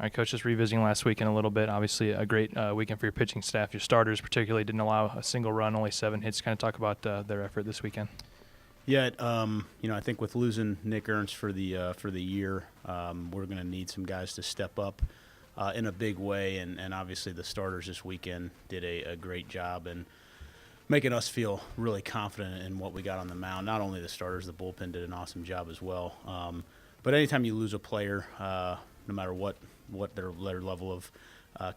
All right, Coach, just revisiting last weekend a little bit. Obviously, a great weekend for your pitching staff. Your starters particularly didn't allow a single run, only 7 hits. Kind of talk about their effort this weekend. Yeah, I think with losing Nick Ernst for the year, we're going to need some guys to step up in a big way, and obviously the starters this weekend did a great job in making us feel really confident in what we got on the mound. Not only the starters, the bullpen did an awesome job as well. But anytime you lose a player, no matter what their level of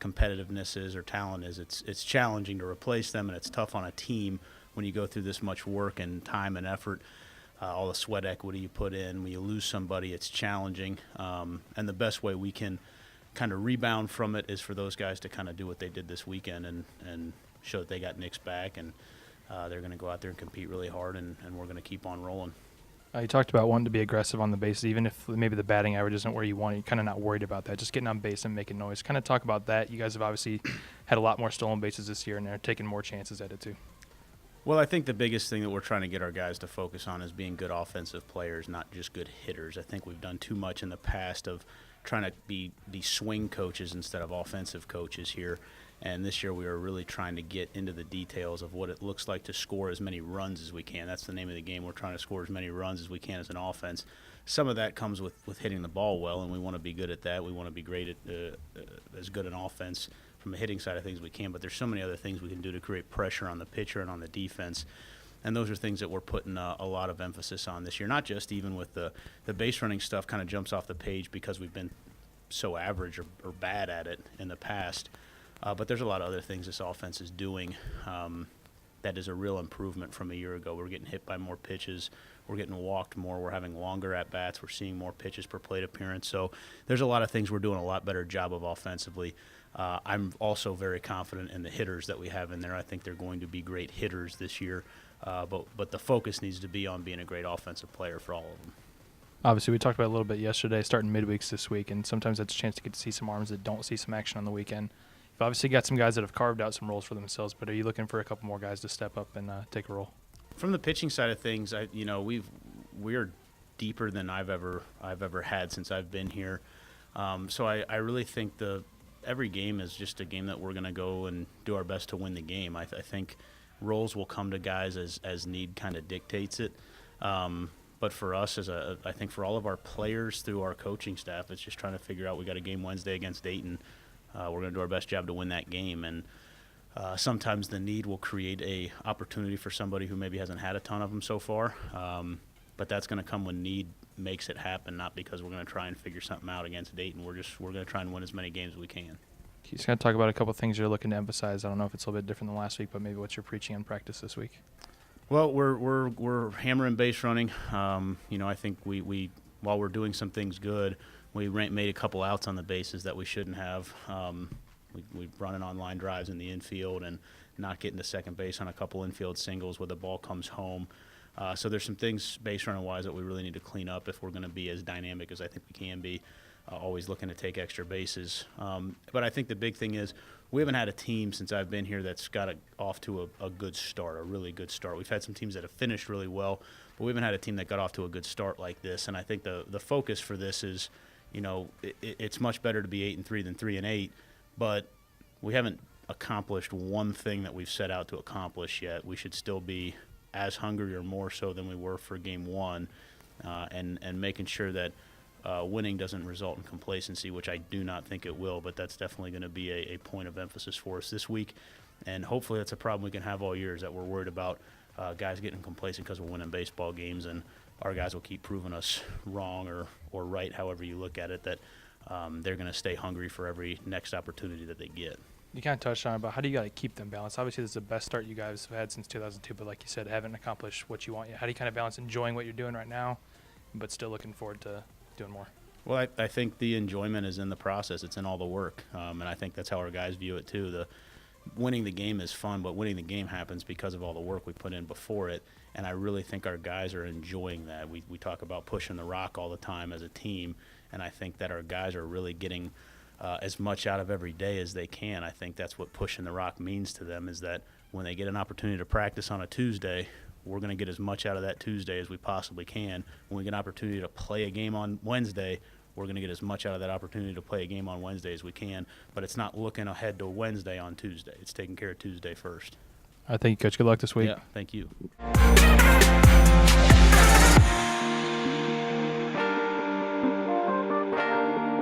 competitiveness is or talent is, it's challenging to replace them, and it's tough on a team when you go through this much work and time and effort, all the sweat equity you put in. When you lose somebody, it's challenging. And the best way we can kind of rebound from it is for those guys to kind of do what they did this weekend and show that they got Nick's back, and they're going to go out there and compete really hard, and we're going to keep on rolling. You talked about wanting to be aggressive on the bases, even if maybe the batting average isn't where you want it. You're kind of not worried about that, just getting on base and making noise. Kind of talk about that. You guys have obviously had a lot more stolen bases this year, and they're taking more chances at it too. Well, I think the biggest thing that we're trying to get our guys to focus on is being good offensive players, not just good hitters. I think we've done too much in the past of trying to be swing coaches instead of offensive coaches here. And this year we are really trying to get into the details of what it looks like to score as many runs as we can. That's the name of the game. We're trying to score as many runs as we can as an offense. Some of that comes with hitting the ball well, and we want to be good at that. We want to be great at as good an offense from the hitting side of things we can, but there's so many other things we can do to create pressure on the pitcher and on the defense. And those are things that we're putting a lot of emphasis on this year, not just even with the base running stuff kind of jumps off the page because we've been so average or bad at it in the past. But there's a lot of other things this offense is doing that is a real improvement from a year ago. We're getting hit by more pitches. We're getting walked more. We're having longer at-bats. We're seeing more pitches per plate appearance. So there's a lot of things we're doing a lot better job of offensively. I'm also very confident in the hitters that we have in there. I think they're going to be great hitters this year. But the focus needs to be on being a great offensive player for all of them. Obviously, we talked about it a little bit yesterday, starting midweeks this week, and sometimes that's a chance to get to see some arms that don't see some action on the weekend. You've obviously got some guys that have carved out some roles for themselves, but are you looking for a couple more guys to step up and take a role? From the pitching side of things, we're deeper than I've ever had since I've been here. So I really think every game is just a game that we're going to go and do our best to win the game. I think roles will come to guys as need kind of dictates it. But for us, I think for all of our players through our coaching staff, it's just trying to figure out we got a game Wednesday against Dayton. We're going to do our best job to win that game. And sometimes the need will create a opportunity for somebody who maybe hasn't had a ton of them so far. But that's going to come when need makes it happen, not because we're going to try and figure something out against Dayton. We're going to try and win as many games as we can. You just got to talk about a couple of things you're looking to emphasize. I don't know if it's a little bit different than last week, but maybe what you're preaching in practice this week. Well, we're hammering base running. I think we while we're doing some things good, we made a couple outs on the bases that we shouldn't have. We're running on line drives in the infield and not getting to second base on a couple infield singles where the ball comes home. So there's some things base running-wise that we really need to clean up if we're going to be as dynamic as I think we can be, always looking to take extra bases. But I think the big thing is we haven't had a team since I've been here that's got off to a good start, a really good start. We've had some teams that have finished really well, but we haven't had a team that got off to a good start like this. And I think the focus for this is, it's much better to be 8-3 than 3-8, but we haven't accomplished one thing that we've set out to accomplish yet. We should still be as hungry or more so than we were for game one, and making sure that winning doesn't result in complacency, which I do not think it will, but that's definitely going to be a point of emphasis for us this week. And hopefully that's a problem we can have all year, is that we're worried about guys getting complacent because we're winning baseball games, and our guys will keep proving us wrong or right, however you look at it, that they're going to stay hungry for every next opportunity that they get. You kind of touched on it, but how do you got to keep them balanced? Obviously, this is the best start you guys have had since 2002, but like you said, haven't accomplished what you want yet. How do you kind of balance enjoying what you're doing right now, but still looking forward to doing more? Well, I think the enjoyment is in the process. It's in all the work, and I think that's how our guys view it too. Winning the game is fun, but winning the game happens because of all the work we put in before it, and I really think our guys are enjoying that. We talk about pushing the rock all the time as a team, and I think that our guys are really getting as much out of every day as they can. I think that's what pushing the rock means to them, is that when they get an opportunity to practice on a Tuesday, we're going to get as much out of that Tuesday as we possibly can. When we get an opportunity to play a game on Wednesday, we're going to get as much out of that opportunity to play a game on Wednesday as we can. But it's not looking ahead to Wednesday on Tuesday. It's taking care of Tuesday first. I thank you, Coach. Good luck this week. Yeah, thank you.